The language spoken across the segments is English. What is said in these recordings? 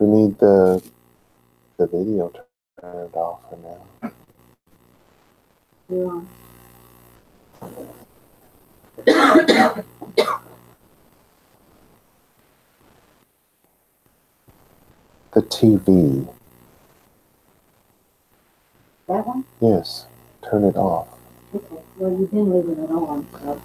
We need the video turned off for now. Yeah. The TV. That one? Yes. Turn it off. Okay. Well, you've been leaving it on. So.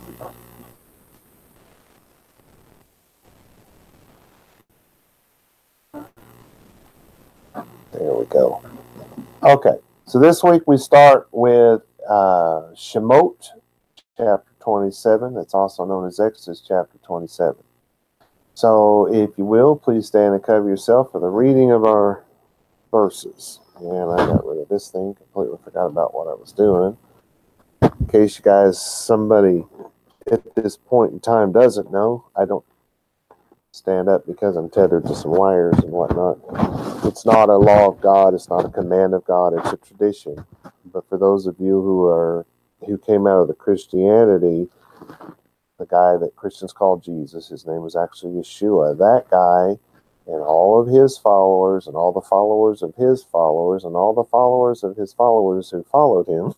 There we go. Okay. So this week we start with Shemot, chapter 27. That's also known as Exodus, chapter 27. So if you will, please stand and cover yourself for the reading of our verses. And I got rid of this thing. Completely forgot about what I was doing. In case you guys, somebody at this point in time doesn't know, I don't stand up because I'm tethered to some wires and whatnot. It's not a law of God. It's not a command of God. It's a tradition. But for those of you who came out of the Christianity, the guy that Christians call Jesus, his name was actually Yeshua. That guy and all of his followers and all the followers of his followers and all the followers of his followers who followed him,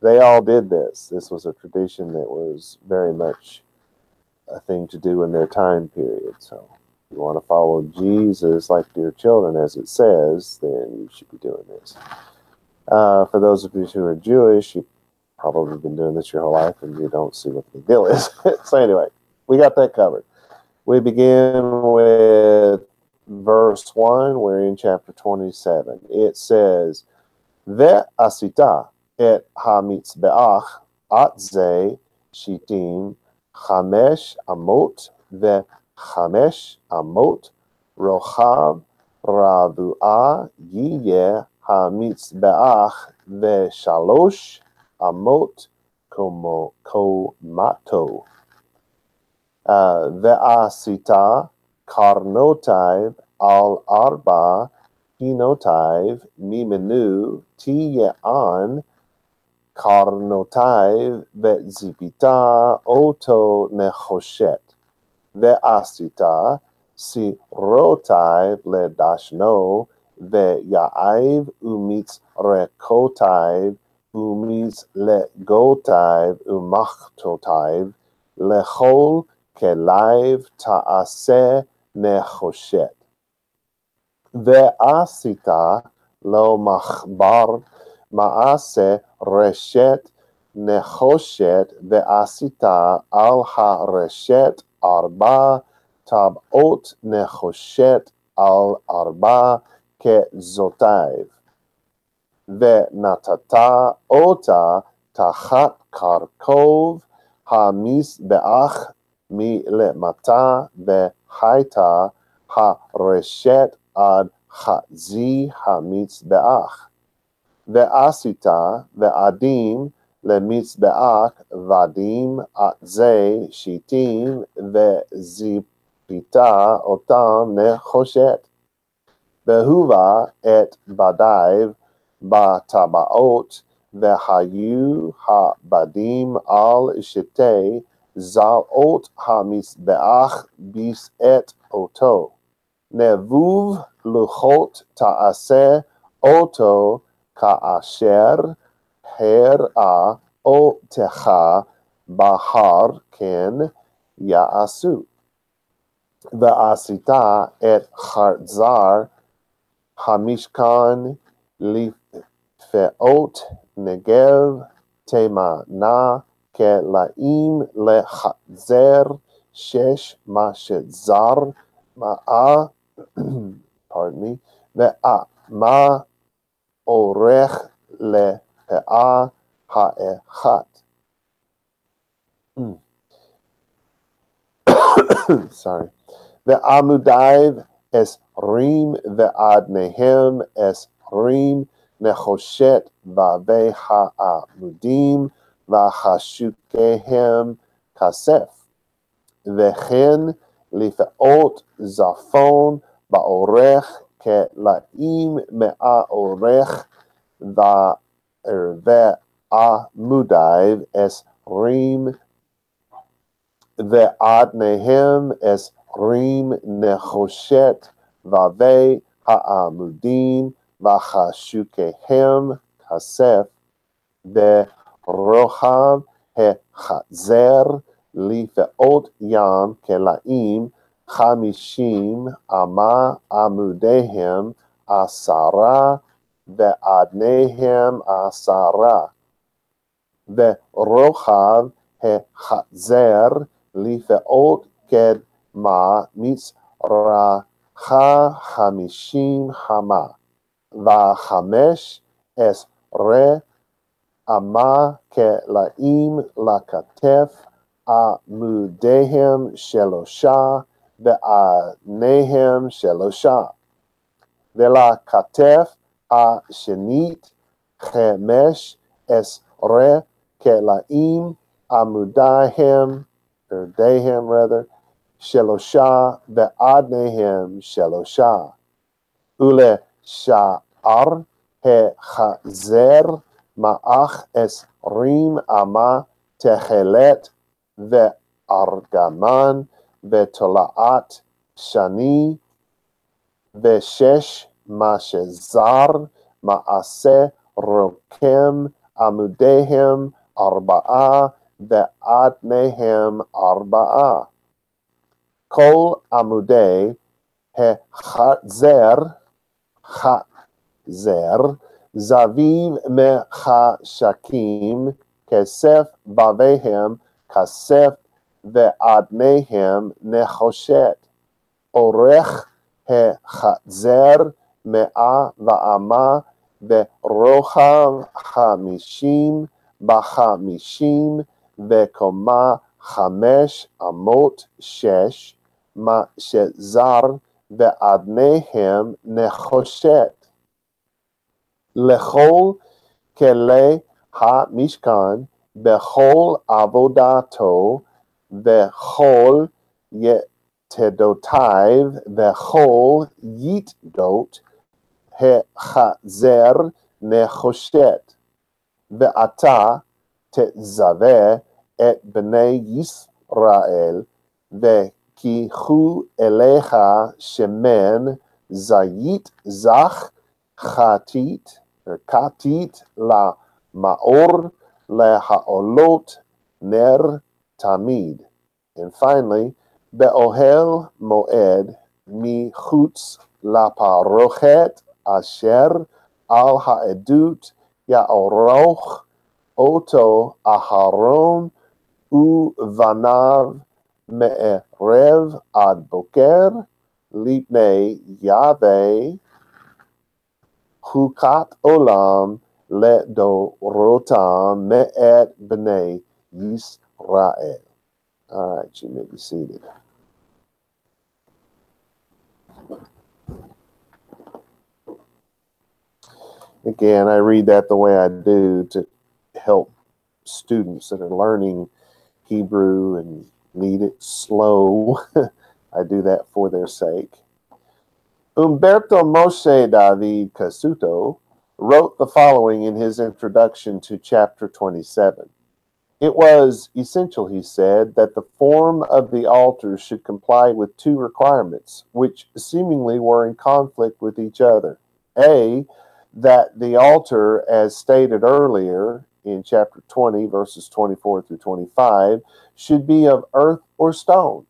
they all did this. This was a tradition that was very much a thing to do in their time period. So if you want to follow Jesus like dear children, as it says, then you should be doing this. For those of you who are Jewish, you've probably been doing this your whole life and you don't see what the big deal is. So anyway, we got that covered. We begin with verse 1. We're in chapter 27. It says, Ve'asita et hamitzbeach atze shitim chamesh amot ve'chamesh amot rochav ravu'ah yiyeh hamitzbeach ve'shalosh amot komato. Ve'asita karnotav al arba hinotav mimenu tiye'an karnotav ve'zipita oto nechoshet. Ve'asita sirotav ledashno ve'ya'av umitz rekotav umitz legotav umachtotav lechol kelaiv ta'aseh nechoshet. Ve'asita lo machbar ma'aseh reshet nechoshet ve'asita al ha-reshet arba tabot nechoshet al arba ke'zotaiv. Ve'natata ota tachat karkov ha-mizbeach mi lemata ve'haita ha-reshet ad chazi ha-mitzbeach. Ve'asita ve'adim lemitzbeach vadim atze shitim ve'zipita otam nechoshet. Ve'huva et badaiv batabaot ve'hayu ha-badim al shetei zalot ha-mizbeach bis et oto. Nevuv luchot ta'aseh oto ka'asher her'a otecha bahar ken ya'asu. Ve'asita et chartzar hamishkan lifeot negev temana kela'im lechazer shesh mashetzar ma'a pardon me, ve'ama orech lepe'a ha'echat. Sorry. Ve'amudaiv es rim ve'adnehem es rim nechoshet va've ha'amudim va'chashukehem kasef. Ve'chen lifeot zafon ba'orech kela'im me'a orech ve'amudaiv es rim ve'adnehem es rim nechoshet vave ha'amudim v'chashukehem kasef ve'rohav hechatzer lifeot yam kelaim chamishim ama amudehem asara ve'adnehem asara ve'rochav hechatzer lifeot kedma mitzracha chamishim hama v'chamesh esre ama kelaim lakatef amudehem shelosha ve'adnehem shelosha ve'lakatef השנית חמש עשרה כלאים עמודיהם, or dehem rather, שלושה ועדניהם שלושה. ולשאר החזר מאח 20 אמה תכלת וארגמן ותולעת שני ושש משזר מעשה רוקם עמודיהם 4 ועדניהם 4. כל עמודי החזר זביב מחשקים כסף בביהם כסף ועדניהם נחושת. אורך החזר 100 ואמה ורוחב 50 ב50 וקומה 5 אמות 6 מה שזר ועדניהם נחושת. לכל כלי המשכן בכל עבודתו וכל יתדותיו וכל יתדות החזר נחושת. ואתה תצווה את בני ישראל וקחו אליך שמן זית זך כתית למאור להעלות נר תמיד. And finally, באוהל מועד מחוץ לפרוכת אשר על העדות יערוך אותו אהרון ובניו מערב עד בוקר לפני יהווה חוקת עולם לדורותם מאת בני ישראל. All right, you may be seated. Again, I read that the way I do to help students that are learning Hebrew and need it slow. I do that for their sake. Umberto Moshe David Casuto wrote the following in his introduction to chapter 27. It was essential, he said, that the form of the altar should comply with two requirements, which seemingly were in conflict with each other. A, that the altar, as stated earlier in chapter 20, verses 24 through 25, should be of earth or stone.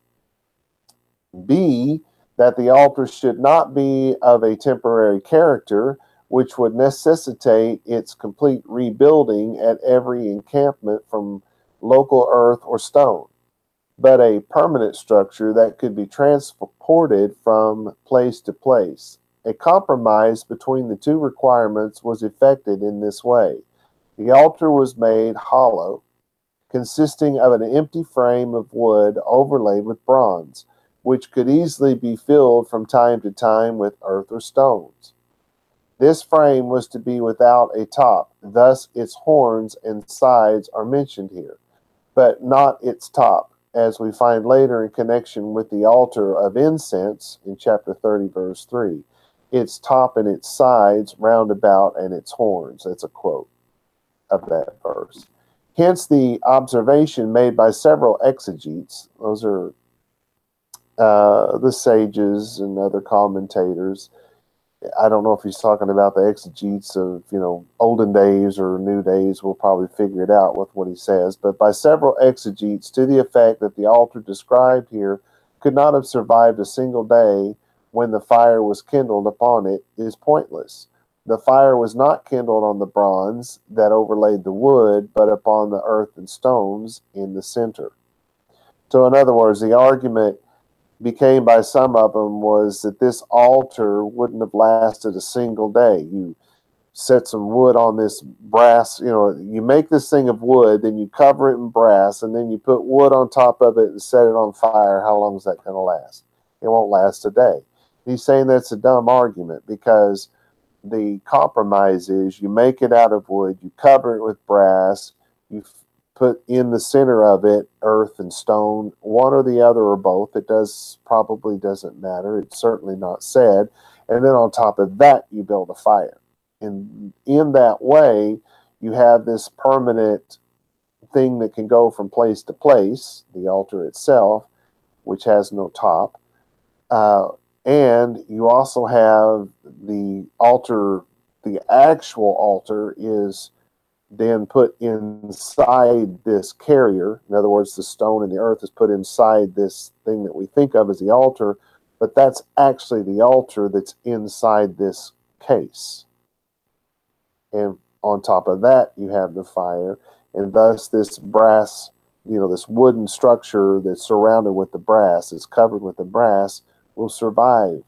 B, that the altar should not be of a temporary character, which would necessitate its complete rebuilding at every encampment from local earth or stone, but a permanent structure that could be transported from place to place. A compromise between the two requirements was effected in this way. The altar was made hollow, consisting of an empty frame of wood overlaid with bronze, which could easily be filled from time to time with earth or stones. This frame was to be without a top, thus its horns and sides are mentioned here, but not its top, as we find later in connection with the altar of incense in chapter 30, verse 3. Its top and its sides round about and its horns. That's a quote of that verse. Hence the observation made by several exegetes, those are the sages and other commentators. I don't know if he's talking about the exegetes of, olden days or new days. We'll probably figure it out with what he says. But by several exegetes to the effect that the altar described here could not have survived a single day when the fire was kindled upon it is pointless. The fire was not kindled on the bronze that overlaid the wood, but upon the earth and stones in the center. So in other words, the argument became by some of them was that this altar wouldn't have lasted a single day. You set some wood on this brass, you make this thing of wood, then you cover it in brass, and then you put wood on top of it and set it on fire. How long is that going to last? It won't last a day. He's saying that's a dumb argument because the compromise is you make it out of wood, you cover it with brass, you put in the center of it earth and stone, one or the other or both. It probably doesn't matter. It's certainly not said. And then on top of that, you build a fire. And in that way, you have this permanent thing that can go from place to place, the altar itself, which has no top. And you also have the altar, the actual altar is then put inside this carrier. In other words, the stone and the earth is put inside this thing that we think of as the altar, but that's actually the altar that's inside this case. And on top of that, you have the fire, and thus this brass, this wooden structure that's surrounded with the brass, is covered with the brass, will survive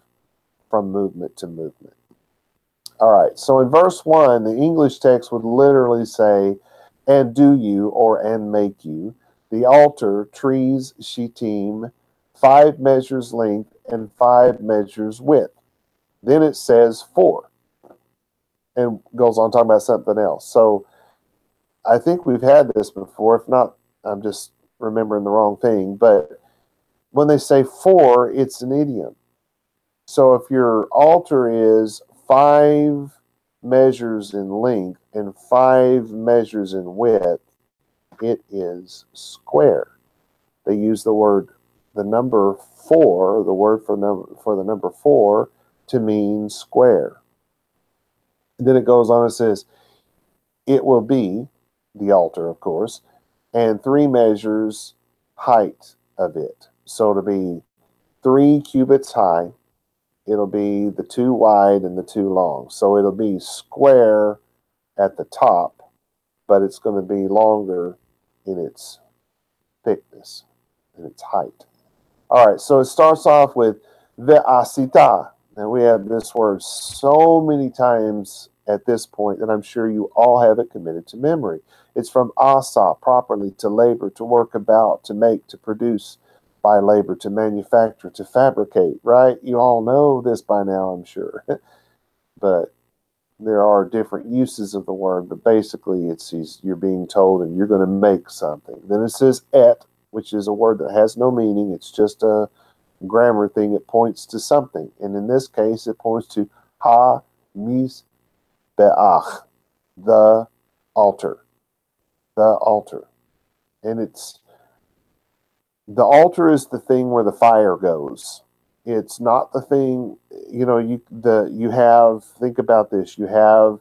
from movement to movement. All right, so in verse 1, the English text would literally say, and do you, or and make you, the altar, trees, shittim, 5 measures length and 5 measures width. Then it says 4, and goes on talking about something else. So I think we've had this before. If not, I'm just remembering the wrong thing. But when they say 4, it's an idiom. So if your altar is 5 measures in length and 5 measures in width, it is square. They use the number 4, the word for the number 4, to mean square. And then it goes on and says, it will be, the altar, of course, and 3 measures height of it. So it'll be 3 cubits high. It'll be the 2 wide and the 2 long. So it'll be square at the top, but it's going to be longer in its thickness, in its height. All right, so it starts off with ve'asita. And we have this word so many times at this point that I'm sure you all have it committed to memory. It's from asa, properly, to labor, to work about, to make, to produce, by labor, to manufacture, to fabricate, right? You all know this by now, I'm sure. But there are different uses of the word, but basically you're being told and you're going to make something. Then it says et, which is a word that has no meaning. It's just a grammar thing. It points to something. And in this case, it points to ha mis be'ach, the altar. The altar. And the altar is the thing where the fire goes. It's not the thing, you have, think about this, you have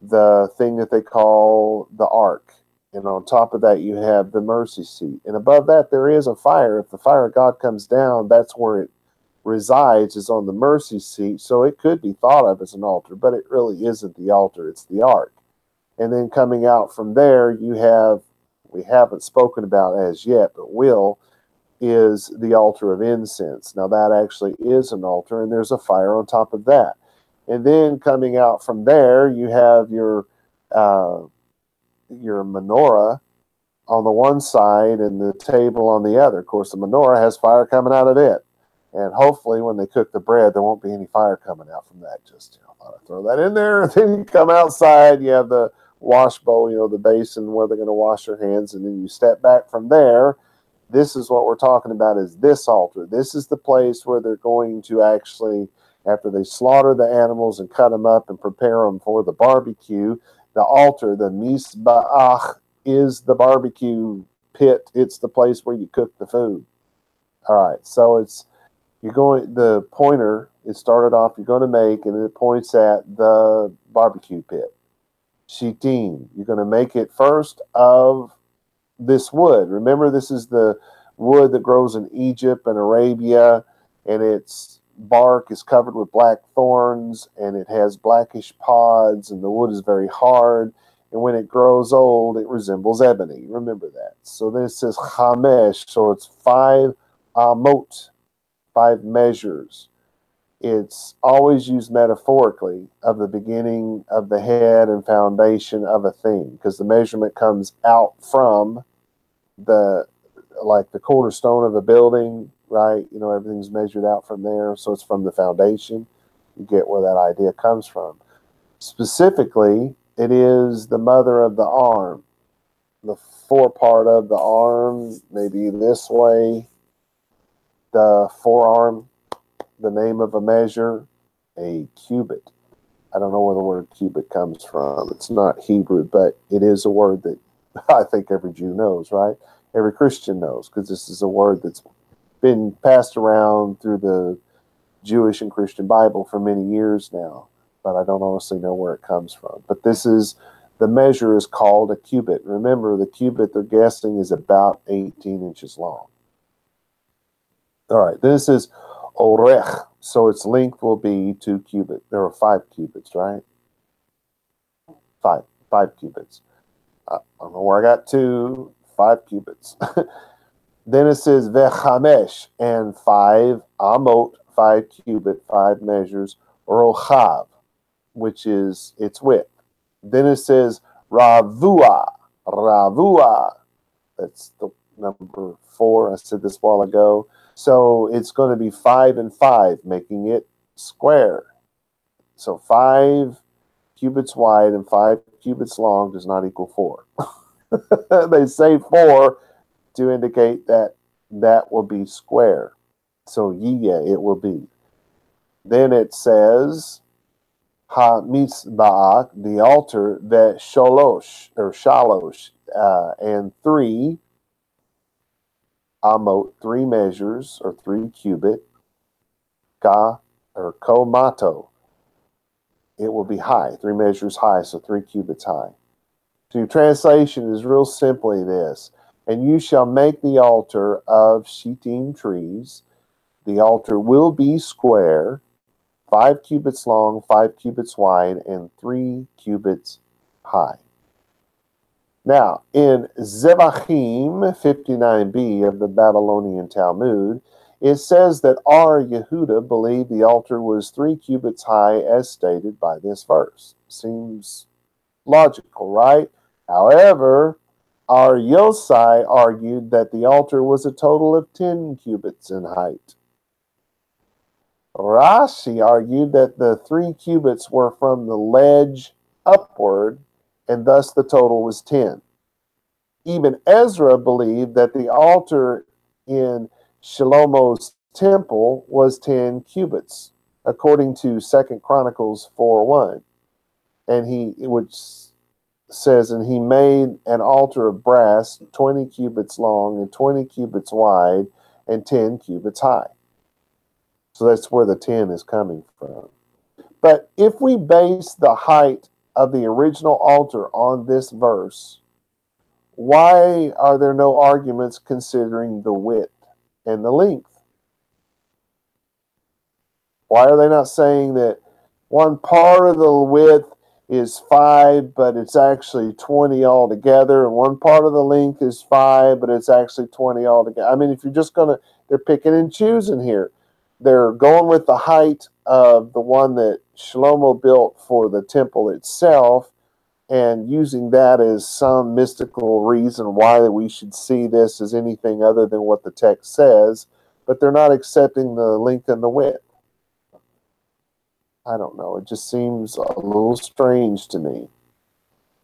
the thing that they call the ark. And on top of that, you have the mercy seat. And above that, there is a fire. If the fire of God comes down, that's where it resides, is on the mercy seat. So it could be thought of as an altar, but it really isn't the altar. It's the ark. And then coming out from there, you have, we haven't spoken about as yet, but will, is the altar of incense. Now that actually is an altar, and there's a fire on top of that. And then coming out from there, you have your menorah on the one side and the table on the other. Of course, the menorah has fire coming out of it. And hopefully when they cook the bread, there won't be any fire coming out from that. Just, I thought I'd throw that in there. And then you come outside, you have the wash bowl, the basin where they're going to wash their hands. And then you step back from there. This is what we're talking about, is this altar. This is the place where they're going to actually, after they slaughter the animals and cut them up and prepare them for the barbecue, the altar, the misba'ach, is the barbecue pit. It's the place where you cook the food. All right, so it's the pointer, it started off, you're going to make, and it points at the barbecue pit. Shittim, you're going to make it first of this wood. Remember, this is the wood that grows in Egypt and Arabia, and its bark is covered with black thorns, and it has blackish pods, and the wood is very hard. And when it grows old, it resembles ebony. Remember that. So then it says chamesh, so it's 5 amot, 5 measures. It's always used metaphorically of the beginning of the head and foundation of a thing, because the measurement comes out from the cornerstone of a building, right? You know, everything's measured out from there, so it's from the foundation. You get where that idea comes from. Specifically, it is the mother of the arm, the forepart of the arm, maybe this way, the forearm, the name of a measure, a cubit. I don't know where the word cubit comes from. It's not Hebrew, but it is a word that I think every Jew knows, right? Every Christian knows, because this is a word that's been passed around through the Jewish and Christian Bible for many years now, but I don't honestly know where it comes from. But the measure is called a cubit. Remember, the cubit they're guessing is about 18 inches long. All right, this is orech, so its length will be 2 cubits. There are 5 cubits, right? 5 cubits. I don't know where I got 2, 5 cubits. Then it says vechamesh, and 5 amot, 5 cubit, 5 measures, rochav, which is its width. Then it says ravua, that's the number 4. I said this a while ago. So it's going to be 5 and 5, making it square. So 5 cubits wide and 5 cubits long does not equal 4. They say 4 to indicate that will be square. So yeah, it will be. Then it says ha-mitzbah, the altar, the shalosh, and 3 amot, 3 measures, or 3 cubit, komato. It will be high, 3 measures high, so 3 cubits high. So your translation is real simply this: and you shall make the altar of shittim trees. The altar will be square, 5 cubits long, 5 cubits wide, and 3 cubits high. Now, in Zevachim 59b of the Babylonian Talmud, it says that our Yehuda believed the altar was 3 cubits high as stated by this verse. Seems logical, right? However, our Yosai argued that the altar was a total of 10 cubits in height. Rashi argued that the 3 cubits were from the ledge upward, and thus the total was 10. Even Ezra believed that the altar in Shlomo's temple was 10 cubits, according to 2 Chronicles 4:1. And which says, and he made an altar of brass 20 cubits long and 20 cubits wide and 10 cubits high. So that's where the 10 is coming from. But if we base the height of the original altar on this verse, why are there no arguments considering the width and the length? Why are they not saying that one part of the width is 5, but it's actually 20 altogether, and one part of the length is 5, but it's actually 20 altogether? I mean, if you're just they're picking and choosing here. They're going with the height of the one that Shlomo built for the temple itself, and using that as some mystical reason why we should see this as anything other than what the text says, but they're not accepting the length and the width. I don't know. It just seems a little strange to me.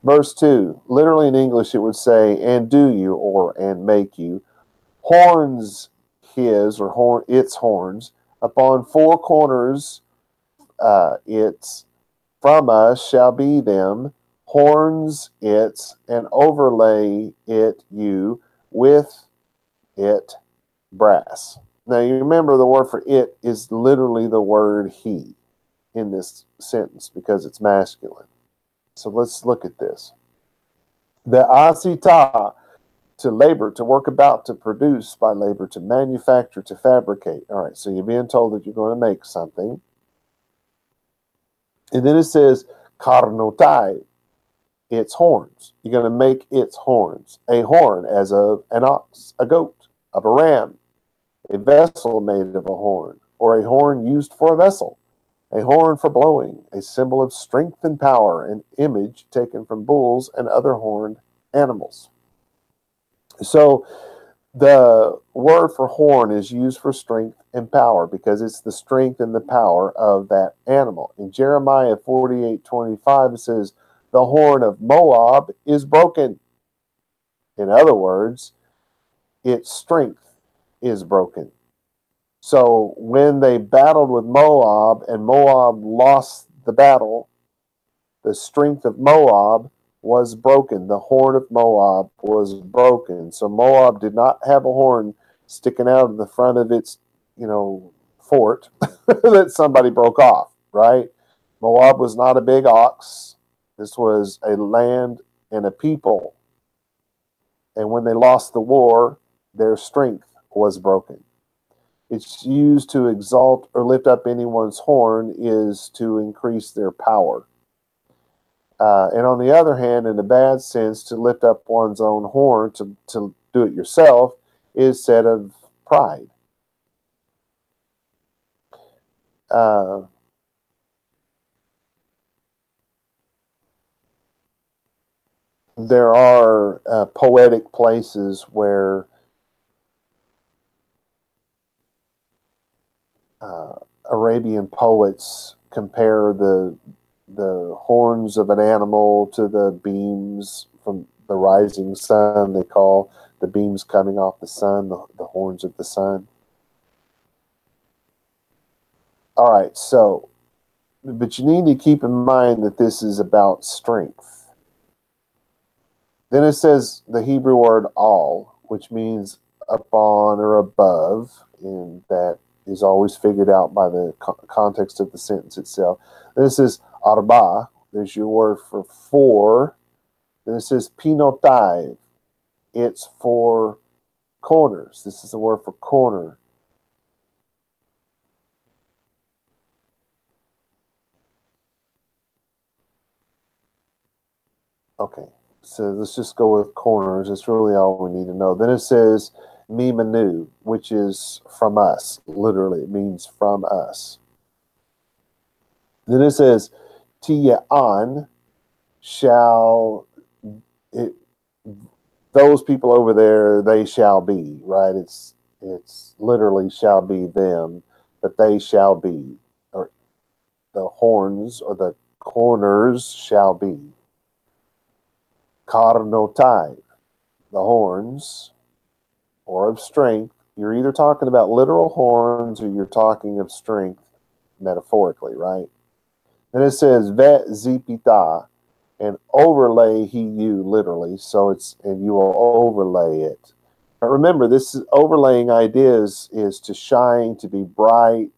Verse 2, literally in English it would say, and do you, or and make you, horns its horns, upon 4 corners its, from us shall be them, horns its, and overlay it you with it brass. Now, you remember the word for it is literally the word he in this sentence because it's masculine. So let's look at this. The asita, to labor, to work about, to produce by labor, to manufacture, to fabricate. All right, so you're being told that you're going to make something. And then it says, karnotai, its horns. You're going to make its horns. A horn as of an ox, a goat, of a ram, a vessel made of a horn, or a horn used for a vessel, a horn for blowing, a symbol of strength and power, an image taken from bulls and other horned animals. So the word for horn is used for strength and power because it's the strength and the power of that animal. In Jeremiah 48:25, it says, the horn of Moab is broken. In other words, its strength is broken. So when they battled with Moab and Moab lost the battle, the strength of Moab was broken. The horn of Moab was broken. So Moab did not have a horn sticking out of the front of its, fort that somebody broke off, right? Moab was not a big ox. This was a land and a people. And when they lost the war, their strength was broken. It's used to exalt or lift up anyone's horn is to increase their power. And on the other hand, in the bad sense, to lift up one's own horn, to do it yourself, is said of pride. There are poetic places where Arabian poets compare the horns of an animal to the beams from the rising sun. They call the beams coming off the sun the horns of the sun. All right, so, but you need to keep in mind that this is about strength. Then it says the Hebrew word all, which means upon or above, and that is always figured out by the context of the sentence itself. Then it says arba, there's your word for four. Then it says pinotai, it's for corners. This is the word for corner. Okay, so let's just go with corners. That's really all we need to know. Then it says mimanu, which is from us. Literally, it means from us. Then it says tiya'an, shall it, those people over there, they shall be, right? It's literally shall be them, but they shall be, or the horns or the corners shall be. Karnotai, the horns, or of strength. You're either talking about literal horns or you're talking of strength metaphorically, right? Then it says vet zipita, and overlay he you, literally. So it's, and you will overlay it. But remember, this is overlaying ideas is to shine, to be bright,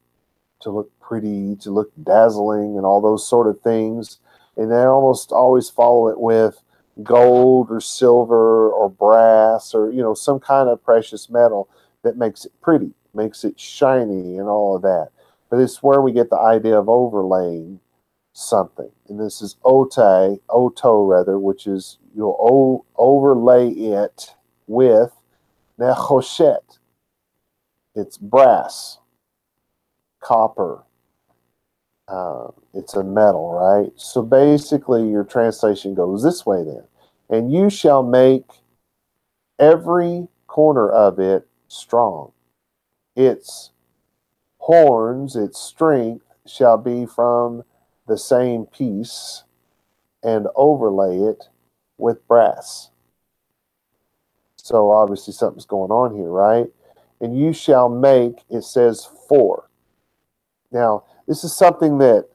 to look pretty, to look dazzling, and all those sort of things. And they almost always follow it with gold or silver or brass or, some kind of precious metal that makes it pretty, makes it shiny and all of that. But it's where we get the idea of overlaying something. And this is oto rather, which is you'll overlay it with nechoshet. It's brass, copper. It's a metal, right? So basically your translation goes this way then. And you shall make every corner of it strong. Its horns, its strength shall be from the same piece, and overlay it with brass. So obviously something's going on here, right? And you shall make, it says four. Now, this is something that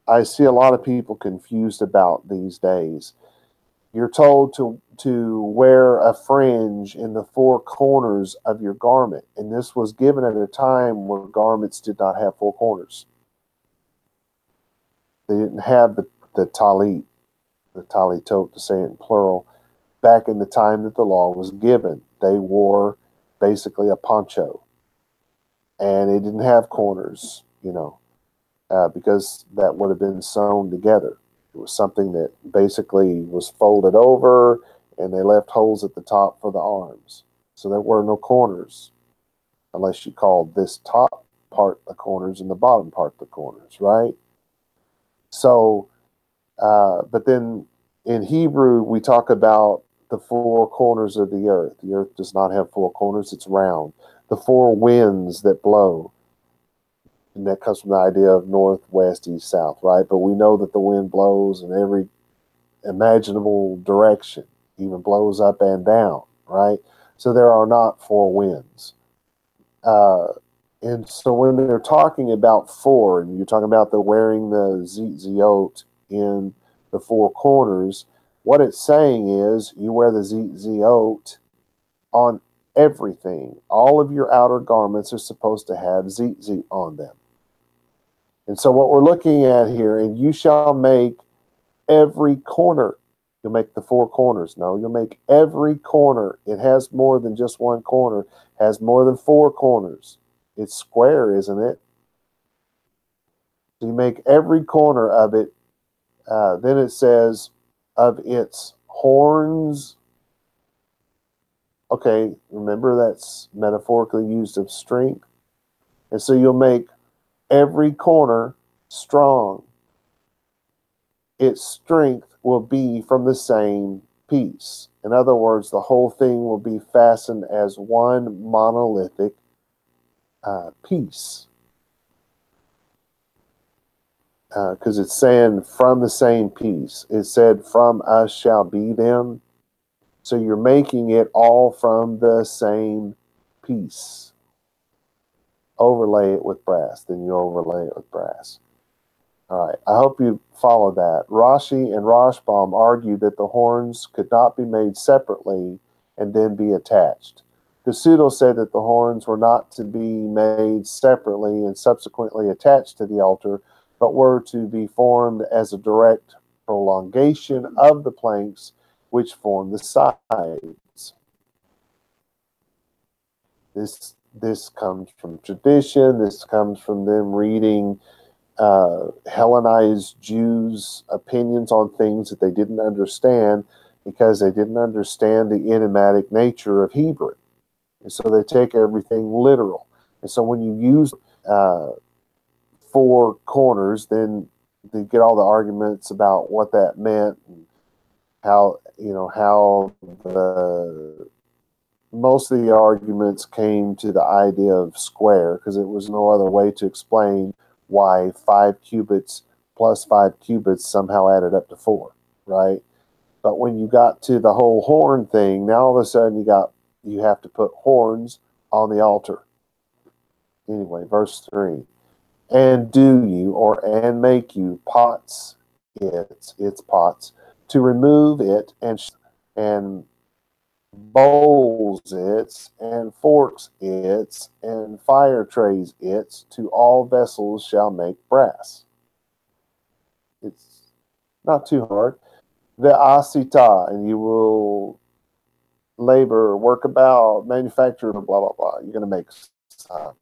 I see a lot of people confused about these days. You're told to wear a fringe in the four corners of your garment. And this was given at a time where garments did not have four corners. They didn't have the talit, the talitot, to say it in plural, back in the time that the law was given. They wore basically a poncho. And it didn't have corners, because that would have been sewn together. It was something that basically was folded over, and they left holes at the top for the arms. So there were no corners, unless you called this top part the corners and the bottom part the corners, right? So, but then in Hebrew, we talk about the four corners of the earth. The earth does not have four corners, it's round. The four winds that blow. And that comes from the idea of north, west, east, south, right? But we know that the wind blows in every imaginable direction, even blows up and down, right? So there are not four winds. And so when they're talking about four, and you're talking about the wearing the zitziot in the four corners, what it's saying is you wear the zitziot on everything. All of your outer garments are supposed to have zitzit on them. And so what we're looking at here, and you shall make every corner. You'll make the four corners. No, you'll make every corner. It has more than just one corner. It has more than four corners. It's square, isn't it? So you make every corner of it. Then it says of its horns. Okay, remember that's metaphorically used of strength. And so you'll make every corner strong. Its strength will be from the same piece. In other words, the whole thing will be fastened as one monolithic piece. Because it's saying from the same piece. It said, from us shall be them. So you're making it all from the same piece. Overlay it with brass. Then you overlay it with brass. All right. I hope you follow that. Rashi and Rashbam argue that the horns could not be made separately and then be attached. Kasuto said that the horns were not to be made separately and subsequently attached to the altar, but were to be formed as a direct prolongation of the planks which form the sides. This comes from tradition. This comes from them reading Hellenized Jews' opinions on things that they didn't understand because they didn't understand the idiomatic nature of Hebrew. And so they take everything literal. And so when you use four corners, then they get all the arguments about what that meant and how the most of the arguments came to the idea of square because it was no other way to explain why 5 cubits plus 5 cubits somehow added up to 4, right? But when you got to the whole horn thing, now all of a sudden you have to put horns on the altar. Anyway, verse 3. And do you, and make you pots, its pots, to remove it, and bowls its, and forks its, and fire trays its, to all vessels shall make brass. It's not too hard. The asita, and you will labor, work about, manufacture, blah, blah, blah. You're going to make something.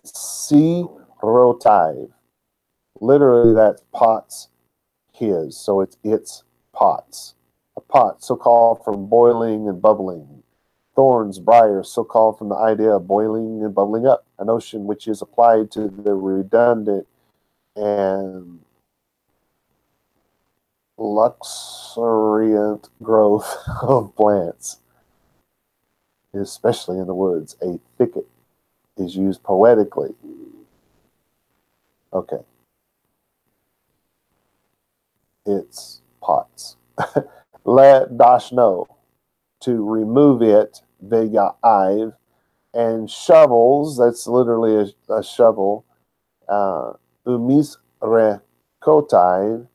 Sirotai. Literally, that's pots his. So it's its pots. A pot, so called from boiling and bubbling. Thorns, briars, so called from the idea of boiling and bubbling up. A notion which is applied to the redundant and luxuriant growth of plants, especially in the woods. A thicket is used poetically. Okay. It's pots. Let dashno, to remove it, veyaiv, and shovels, that's literally a shovel, umis rekotai,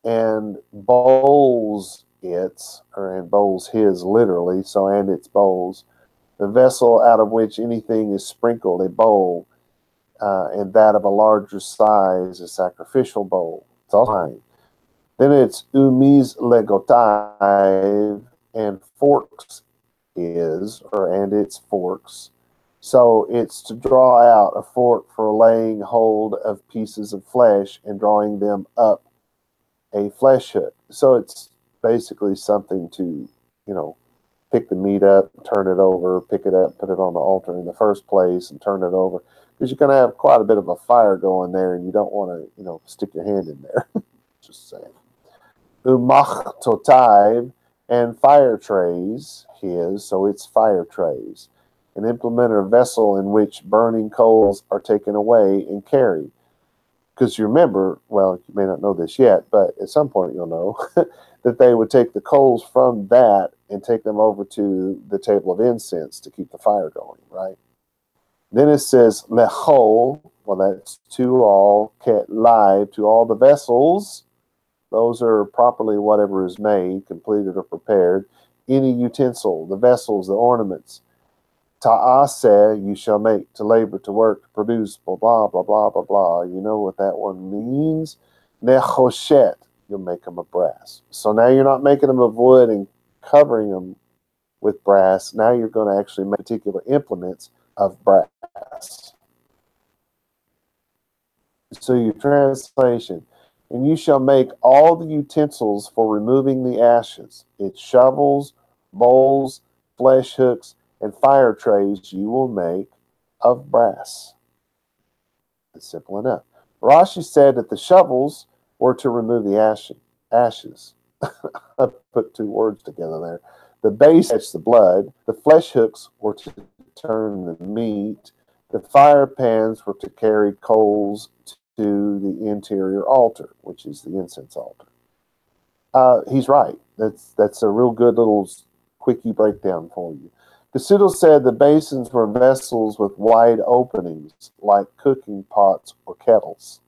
and bowls its, and bowls his literally, so and its bowls, the vessel out of which anything is sprinkled, a bowl, and that of a larger size, a sacrificial bowl. It's all fine. Then it's umis legotai, and forks is, or and its forks. So it's to draw out a fork for laying hold of pieces of flesh and drawing them up a flesh hook. So it's basically something to, pick the meat up, turn it over, pick it up, put it on the altar in the first place, and turn it over. Because you're going to have quite a bit of a fire going there, and you don't want to, stick your hand in there. Just saying. Umach totai, and fire trays, so it's fire trays. An implement or vessel in which burning coals are taken away and carried. Because you remember, well, you may not know this yet, but at some point you'll know that they would take the coals from that and take them over to the table of incense to keep the fire going, right? Then it says, lechol, well, that's to all, ket live, to all the vessels. Those are properly whatever is made, completed, or prepared. Any utensil, the vessels, the ornaments. Ta'aseh, you shall make, to labor, to work, to produce, blah, blah, blah, blah, blah, blah. You know what that one means? Nechoshet, you'll make them of brass. So now you're not making them of wood and covering them with brass. Now you're going to actually make particular implements of brass. So your translation, and you shall make all the utensils for removing the ashes. It's shovels, bowls, flesh hooks, and fire trays you will make of brass. It's simple enough. Rashi said that the shovels were to remove the ashes. I put two words together there. The base catch the blood. The flesh hooks were to turn the meat. The fire pans were to carry coals to the interior altar, which is the incense altar. He's right. That's a real good little quickie breakdown for you. Kasudo said the basins were vessels with wide openings, like cooking pots or kettles.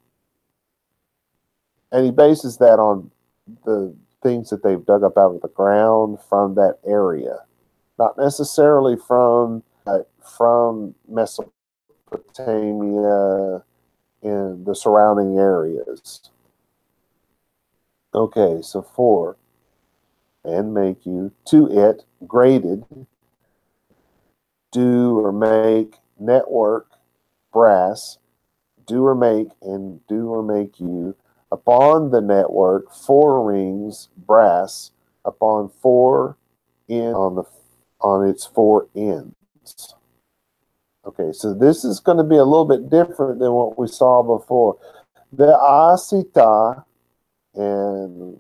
And he bases that on the things that they've dug up out of the ground from that area. Not necessarily from Mesopotamia in the surrounding areas. Okay, so 4. And make you, to it, graded, do or make, network, brass, do or make, and do or make you, upon the network, 4 rings, brass, upon 4 on its 4 ends. Okay, so this is going to be a little bit different than what we saw before. The asita, and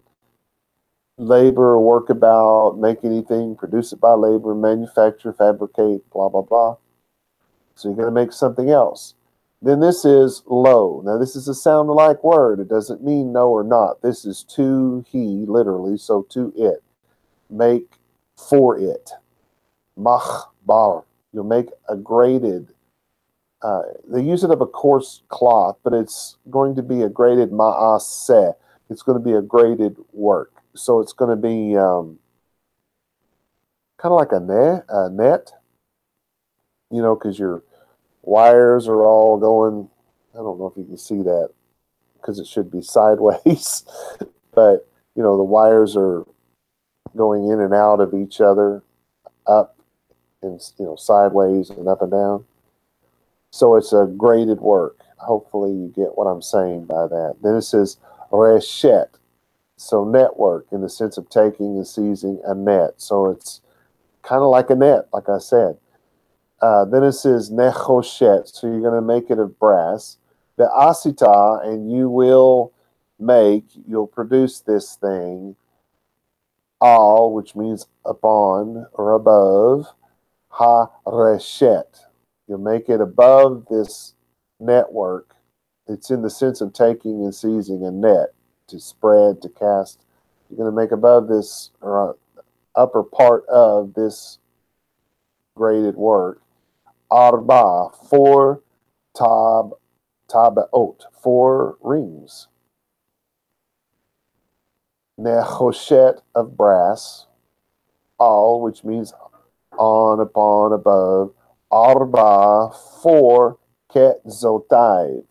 labor, work about, make anything, produce it by labor, manufacture, fabricate, blah, blah, blah. So you're going to make something else. Then this is lo. Now this is a sound-alike word. It doesn't mean no or not. This is to he, literally, so to it. Make for it. Machbar. You'll make a graded, they use it of a coarse cloth, but it's going to be a graded ma'aseh. It's going to be a graded work. So it's going to be kind of like a net, because your wires are all going, I don't know if you can see that because it should be sideways, but, the wires are going in and out of each other, up and, sideways and up and down. So it's a graded work. Hopefully you get what I'm saying by that. Then it says reshet. So network, in the sense of taking and seizing a net. So it's kind of like a net, like I said. Then it says nechoshet. So you're going to make it of brass. The asita, and you'll produce this thing, al, which means upon or above, ha reshet. You'll make it above this network. It's in the sense of taking and seizing a net, to spread, to cast. You're going to make above this, or upper part of this graded work, arba, 4 tabaot, 4 rings. nechoshet of brass, all, which means on, upon, above, arba, four, ketzotai.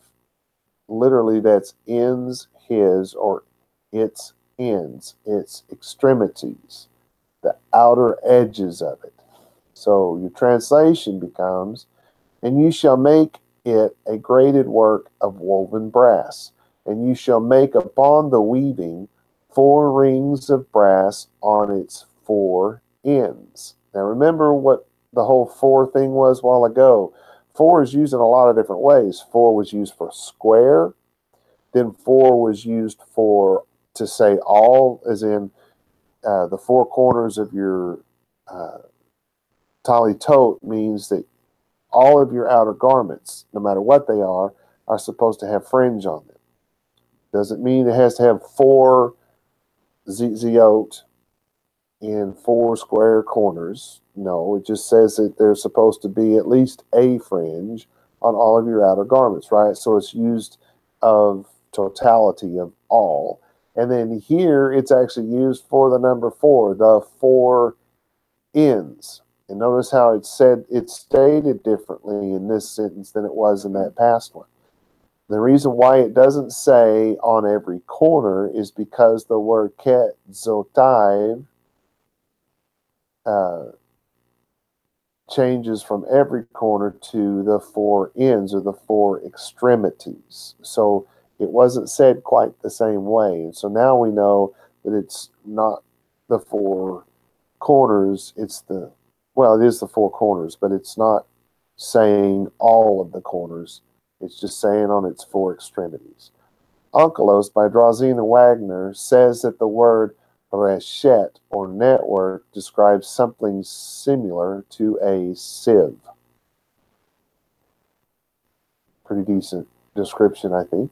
Literally, that's ends his, or its ends, its extremities, the outer edges of it. So your translation becomes, and you shall make it a graded work of woven brass, and you shall make upon the weaving 4 rings of brass on its 4 ends. Now remember what the whole 4 thing was a while ago. 4 is used in a lot of different ways. 4 was used for square. Then 4 was used for, to say all, as in the 4 corners of your tali tote means that all of your outer garments, no matter what they are supposed to have fringe on them. Doesn't mean it has to have 4 ziot in 4 square corners. No, it just says that there's supposed to be at least a fringe on all of your outer garments, right? So it's used of totality of all. And then here it's actually used for the number 4, the 4 ends. And notice how it's stated differently in this sentence than it was in that past one. The reason why it doesn't say on every corner is because the word ketzotai changes from every corner to the 4 ends, or the 4 extremities. So it wasn't said quite the same way. And so now we know that it's not the 4 corners, it's the, well, it is the 4 corners, but it's not saying all of the corners. It's just saying on its 4 extremities. Onkelos by Drauzine and Wagner says that the word reshet, or network, describes something similar to a sieve. Pretty decent description, I think.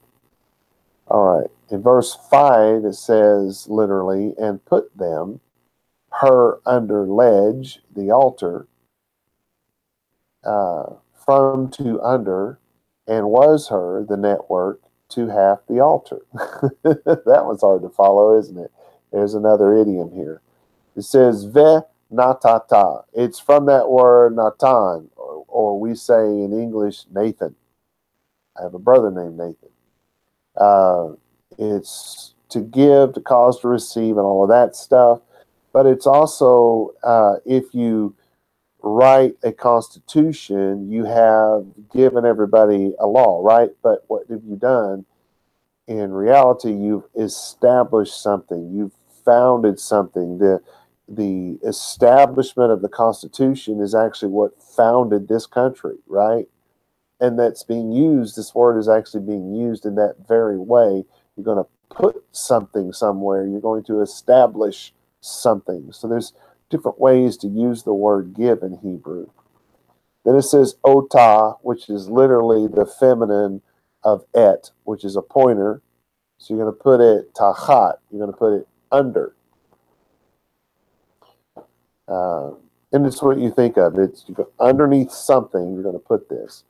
All right. In verse 5, it says literally, and put them, her under ledge, the altar, from to under, and was her, the network, to half the altar. That one's hard to follow, isn't it? There's another idiom here. It says ve natata. It's from that word Natan, or we say in English Nathan. I have a brother named Nathan. It's to give, to cause, to receive, and all of that stuff. But it's also, if you write a constitution, you have given everybody a law, right? But what have you done? In reality, you've established something. You've founded something. The establishment of the Constitution is actually what founded this country, right? And that's being used, this word is actually being used in that very way. You're going to put something somewhere. You're going to establish something. So there's different ways to use the word give in Hebrew. Then it says otah, which is literally the feminine of et, which is a pointer. So you're going to put it tachat. You're going to put it under. And it's what you think of. It's underneath something. You're going to put this.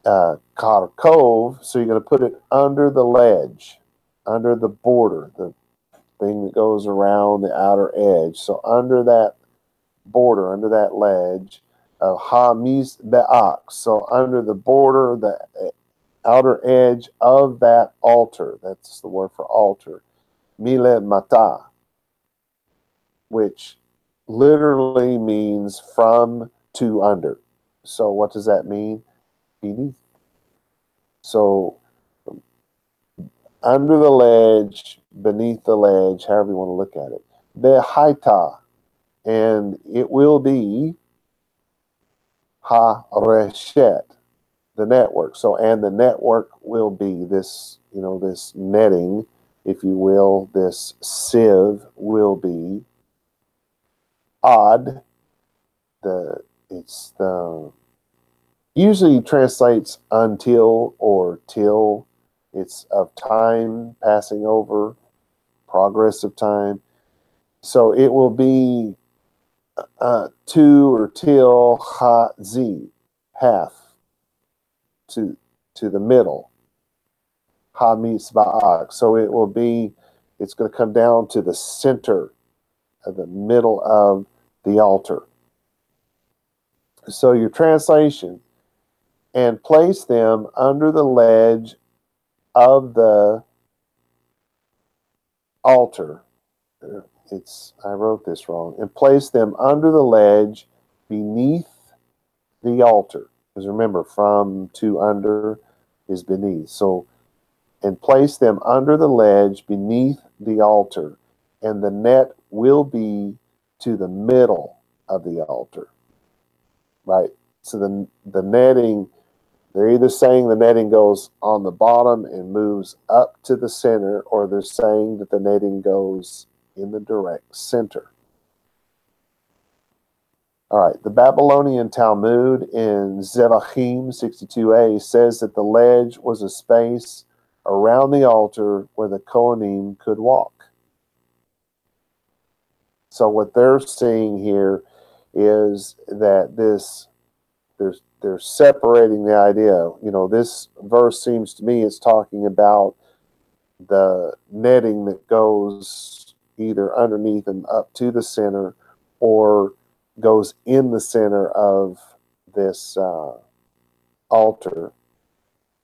Karkov, so you're going to put it under the ledge, under the border, the thing that goes around the outer edge. So under that border, under that ledge, hamis be'ak. So under the border, the outer edge of that altar. That's the word for altar. Mile mata, which literally means from to under. So what does that mean? Beneath. So under the ledge, beneath the ledge, however you want to look at it. Behaita, and it will be ha-reshet, the network. So, and the network will be this, this netting, if you will, this sieve will be odd. Usually translates until or till. It's of time passing over, progress of time. So it will be to or till ha z, half, to the middle. Ha meets ba'ak. So it will be It's going to come down to the center of the middle of the altar. So your translation, and place them under the ledge of the altar. I wrote this wrong. And place them under the ledge beneath the altar. Because remember, from to under is beneath. So, and place them under the ledge beneath the altar, and the net will be to the middle of the altar. Right? So the netting, they're either saying the netting goes on the bottom and moves up to the center, or they're saying that the netting goes in the direct center. All right, the Babylonian Talmud in Zevachim 62a says that the ledge was a space around the altar where the Kohanim could walk. So what they're seeing here is that they're separating the idea. You know, this verse seems to me it's talking about the netting that goes either underneath and up to the center, or goes in the center of this altar.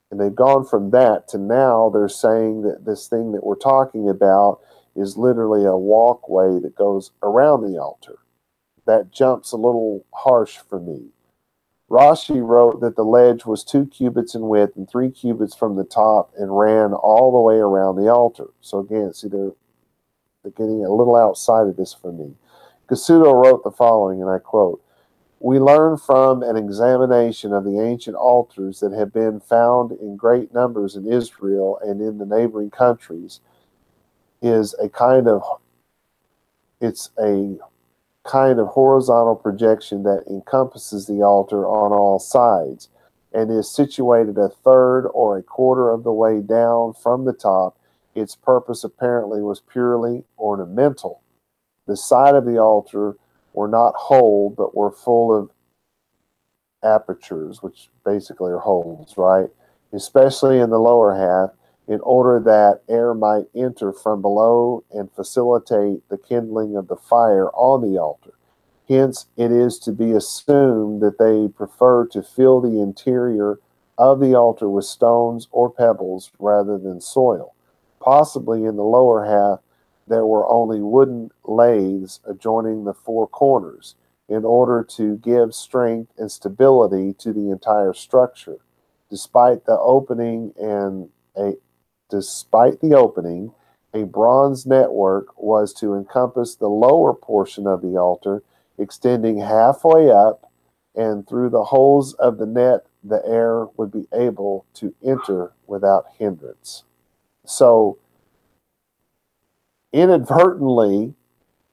And they've gone from that to now they're saying that this thing that we're talking about is literally a walkway that goes around the altar. That jumps a little harsh for me. Rashi wrote that the ledge was 2 cubits in width and 3 cubits from the top and ran all the way around the altar. So again, see, they're getting a little outside of this for me. Cassuto wrote the following, and I quote, "We learn from an examination of the ancient altars that have been found in great numbers in Israel and in the neighboring countries it's a kind of horizontal projection that encompasses the altar on all sides and is situated a third or a quarter of the way down from the top. Its purpose apparently was purely ornamental. The side of the altar were not whole, but were full of apertures, which basically are holes, right? Especially in the lower half, in order that air might enter from below and facilitate the kindling of the fire on the altar. Hence, it is to be assumed that they prefer to fill the interior of the altar with stones or pebbles rather than soil. Possibly in the lower half, there were only wooden lathes adjoining the 4 corners in order to give strength and stability to the entire structure. Despite the opening, a bronze network was to encompass the lower portion of the altar, extending halfway up, and through the holes of the net, the air would be able to enter without hindrance. So, inadvertently,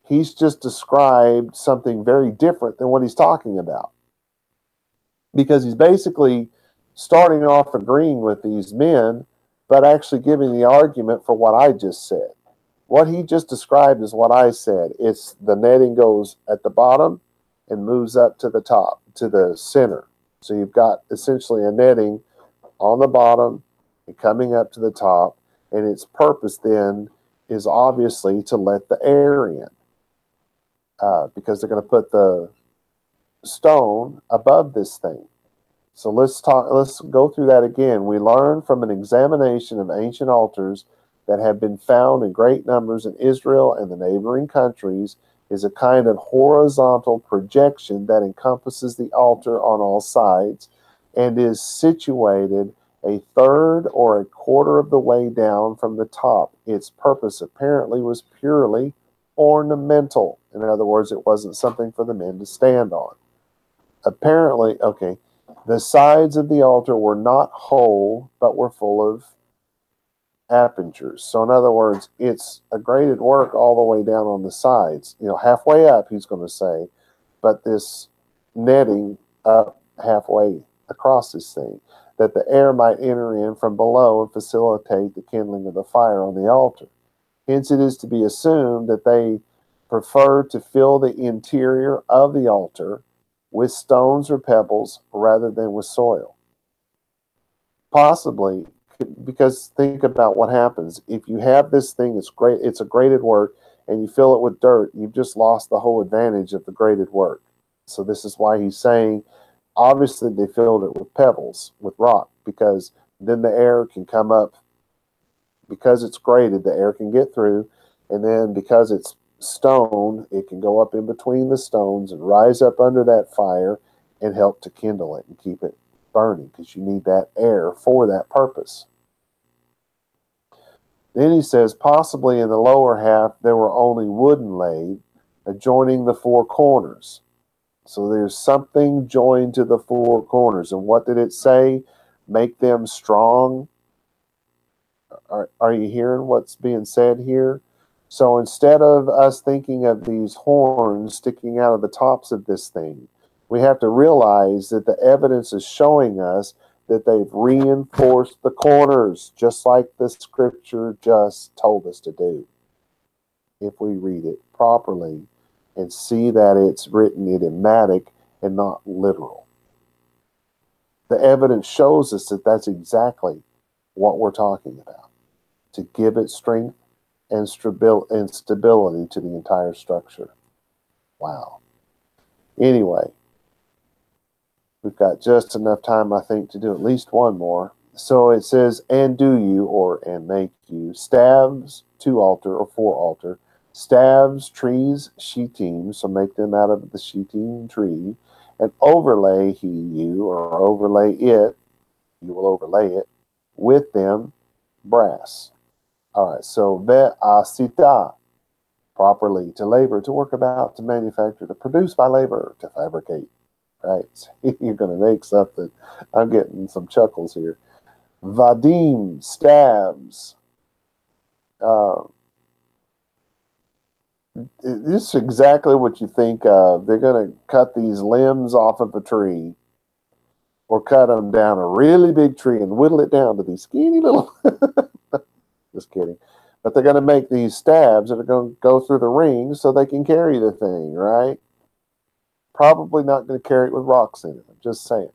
he's just described something very different than what he's talking about. Because he's basically starting off agreeing with these men, but actually giving the argument for what I just said. What he just described is what I said. It's the netting goes at the bottom and moves up to the top, to the center. So you've got essentially a netting on the bottom and coming up to the top, and its purpose then is obviously to let the air in, because they're going to put the stone above this thing. So let's go through that again. We learn from an examination of ancient altars that have been found in great numbers in Israel and the neighboring countries is a kind of horizontal projection that encompasses the altar on all sides and is situated a third or a quarter of the way down from the top. Its purpose apparently was purely ornamental. In other words, it wasn't something for the men to stand on. Apparently, okay, the sides of the altar were not whole, but were full of apertures. So in other words, it's a graded work all the way down on the sides. You know, halfway up, he's going to say, but this netting up halfway across this thing, that the air might enter in from below and facilitate the kindling of the fire on the altar. Hence, it is to be assumed that they prefer to fill the interior of the altar with stones or pebbles rather than with soil. Possibly, because think about what happens. If you have this thing, it's great, it's a graded work, and you fill it with dirt, you've just lost the whole advantage of the graded work. So this is why he's saying, obviously they filled it with pebbles, with rock, because then the air can come up. Because it's graded, the air can get through, and then because it's stone, it can go up in between the stones and rise up under that fire and help to kindle it and keep it burning, because you need that air for that purpose. Then he says, possibly in the lower half there were only wooden laid, adjoining the four corners. So there's something joined to the four corners. And what did it say? Make them strong. Are you hearing what's being said here? So instead of us thinking of these horns sticking out of the tops of this thing, we have to realize that the evidence is showing us that they've reinforced the corners, just like the scripture just told us to do. If we read it properly and see that it's written idiomatic and not literal. The evidence shows us that that's exactly what we're talking about, to give it strength and stability to the entire structure. Wow. Anyway, we've got just enough time, I think, to do at least one more. So it says, and do you, or and make you, staves to altar, or for altar, staves, trees, shittim, so make them out of the shittim tree, and overlay he you, or overlay it, you will overlay it, with them, brass. All right, so ve'asita, properly, to labor, to work about, to manufacture, to produce by labor, to fabricate. Right, you're going to make something. I'm getting some chuckles here. Vadim, staves. This is exactly what you think of. They're going to cut these limbs off of a tree, or cut them down a really big tree and whittle it down to these skinny little. Just kidding. But they're going to make these stabs that are going to go through the rings so they can carry the thing, right? Probably not going to carry it with rocks in it. I'm just saying.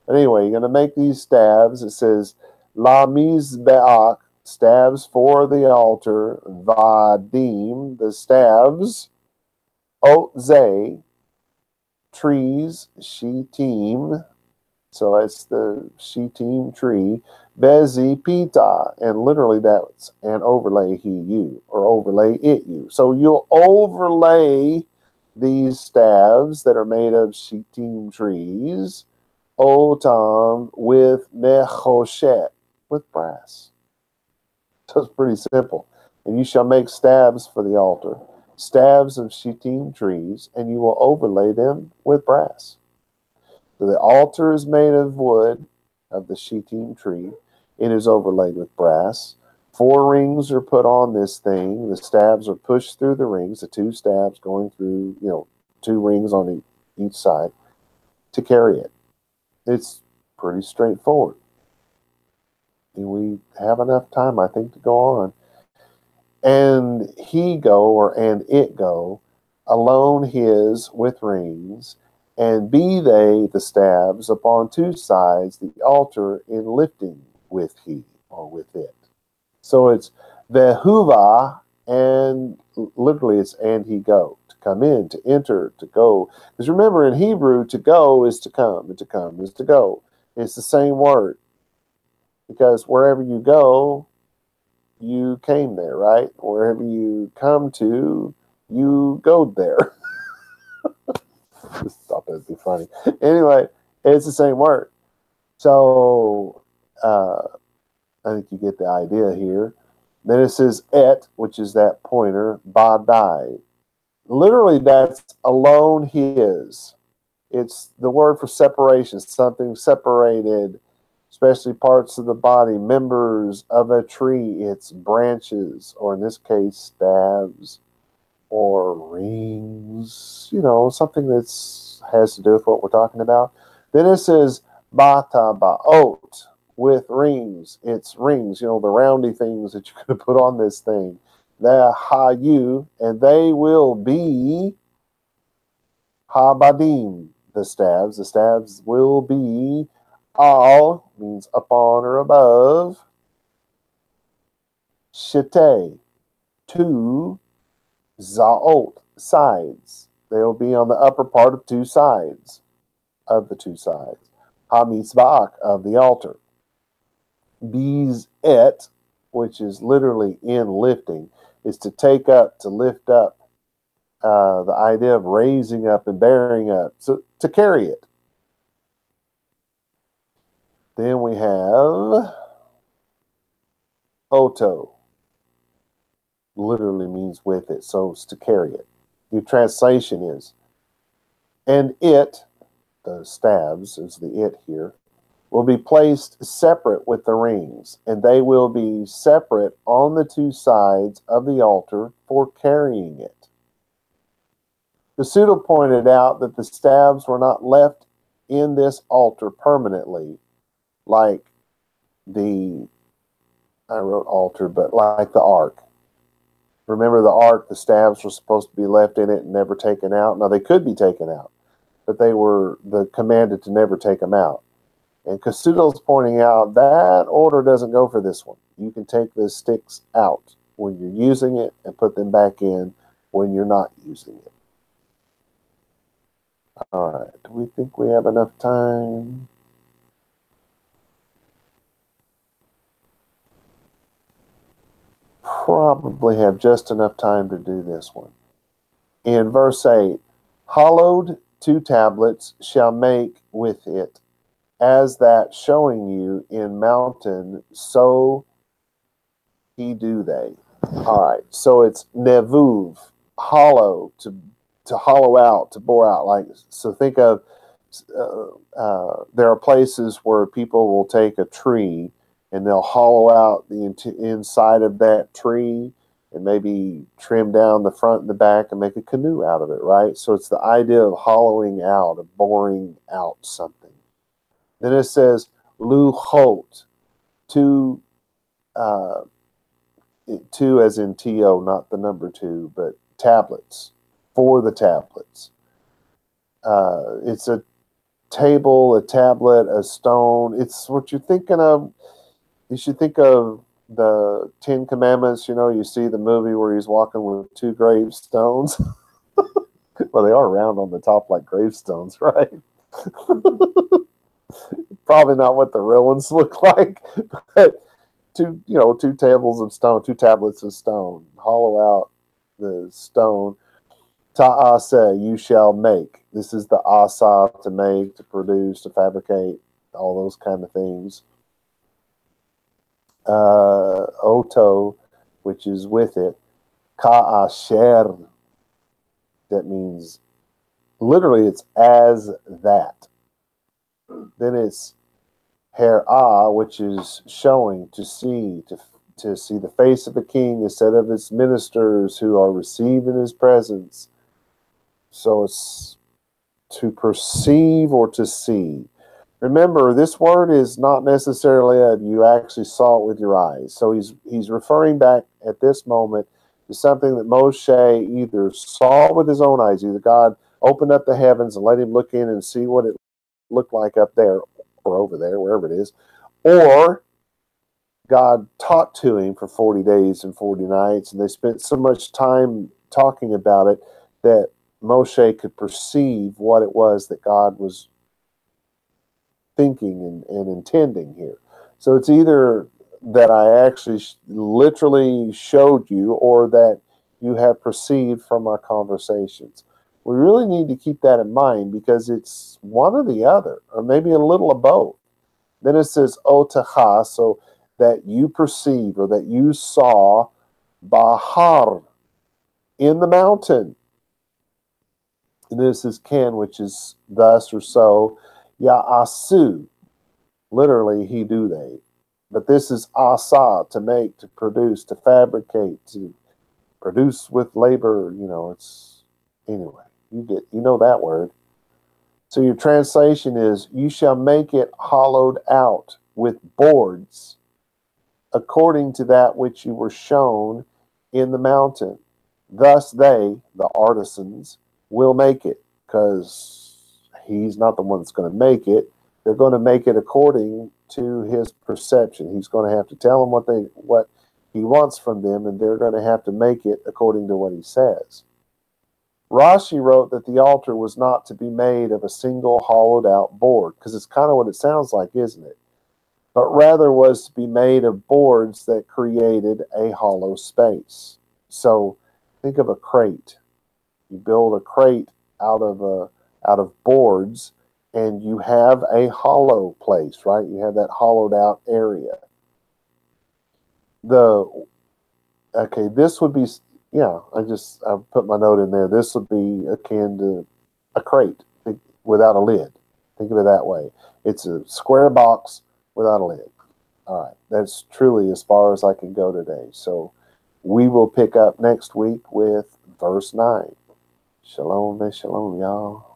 But anyway, you're going to make these stabs. It says, La mizbeach, stabs for the altar, vadim, the stabs, otze, trees, shittim, so it's the shittim tree, bezi pita, and literally that's an overlay he you, or overlay it you. So you'll overlay these staves that are made of shittim trees, otam, with nechoshet, with brass. So it's pretty simple. And you shall make stabs for the altar, stabs of shittim trees, and you will overlay them with brass. So the altar is made of wood, of the shittim tree. It is overlaid with brass. 4 rings are put on this thing. The stabs are pushed through the rings, the 2 stabs going through, 2 rings on each side to carry it. It's pretty straightforward. And we have enough time, I think, to go on. And he go, or and it go, alone his with rings, and be they the stabs upon 2 sides, the altar in lifting with he, or with it. So it's vehuva, and literally it's and he go, to come in, to enter, to go. Because remember, in Hebrew, to go is to come, and to come is to go. It's the same word. Because wherever you go, you came there, right? Wherever you come to, you go there. Just thought that'd be funny. Anyway, it's the same word. So I think you get the idea here. Then it says et, which is that pointer, badai. Literally, that's alone his. It's the word for separation, something separated, especially parts of the body, members of a tree, its branches, or in this case, stabs, or rings, something that has to do with what we're talking about. Then it says bata ba'ot, with rings. It's rings, the roundy things that you're going to put on this thing. The hayu, and they will be habadim, the stabs. The stabs will be all, means upon or above, Shete, 2 Zaot, sides. They'll be on the upper part of 2 sides, of the 2 sides. HaMizbach, of the altar. Bizet, which is literally in lifting, is to take up, to lift up. The idea of raising up and bearing up, so to carry it. Then we have Oto, literally means with it, so it's to carry it. Your translation is, and it, the stabs is the it here, will be placed separate with the rings, and they will be separate on the 2 sides of the altar for carrying it. Kasuda pointed out that the stabs were not left in this altar permanently, like the, I wrote altar, but like the ark. Remember the ark, the stabs were supposed to be left in it and never taken out. Now, they could be taken out, but they were commanded to never take them out. And Kasuda is pointing out that order doesn't go for this one. You can take the sticks out when you're using it and put them back in when you're not using it. All right, do we think we have enough time? Probably have just enough time to do this one. In verse 8, hollowed 2 tablets shall make with it, as that showing you in mountain, so he do they. All right, so it's nevuv, hollow, to hollow out, to bore out. Like, so think of, there are places where people will take a tree and they'll hollow out the inside of that tree and maybe trim down the front and the back and make a canoe out of it, right? So it's the idea of hollowing out, of boring out something. Then it says, luchot, 2 as in T-O, not the number 2, but tablets, for the tablets. It's a table, a tablet, a stone. It's what you're thinking of. You should think of the 10 Commandments. You know, you see the movie where he's walking with 2 gravestones. Well, they are round on the top like gravestones, right? Probably not what the real ones look like, but 2 tables of stone, 2 tablets of stone. Hollow out the stone. Ta'asa, you shall make. This is the asa, to make, to produce, to fabricate, all those kind of things. Oto, which is with it. Ka'asher, that means, literally it's as that. Then it's her'ah, which is showing, to see, to see the face of a king instead of his ministers who are receiving his presence. So it's to perceive or to see. Remember, this word is not necessarily you actually saw it with your eyes. So he's referring back at this moment to something that Moshe either saw with his own eyes, either God opened up the heavens and let him look in and see what it looked like up there or over there, wherever it is, or God taught to him for 40 days and 40 nights, and they spent so much time talking about it that Moshe could perceive what it was that God was thinking and intending here. So it's either that I actually literally showed you or that you have perceived from our conversations. We really need to keep that in mind because it's one or the other, or maybe a little of both. Then it says otaha, so that you perceive or that you saw bahar, in the mountain. And this is ken, which is thus or so. Ya'asu, literally he do they. But this is asa, to make, to produce, to fabricate, to produce with labor. It's, anyway, you know that word. So your translation is, you shall make it hollowed out with boards according to that which you were shown in the mountain. Thus they, the artisans, will make it, because he's not the one that's going to make it. They're going to make it according to his perception. He's going to have to tell them what he wants from them, and they're going to have to make it according to what he says. Rashi wrote that the altar was not to be made of a single hollowed out board, because it's kind of what it sounds like, isn't it? But rather was to be made of boards that created a hollow space. So think of a crate. You build a crate out of boards, and you have a hollow place, right? You have that hollowed out area. This would be, I put my note in there. This would be akin to a crate without a lid. Think of it that way. It's a square box without a lid. All right, that's truly as far as I can go today. So we will pick up next week with verse 9. Shalom, shalom, y'all.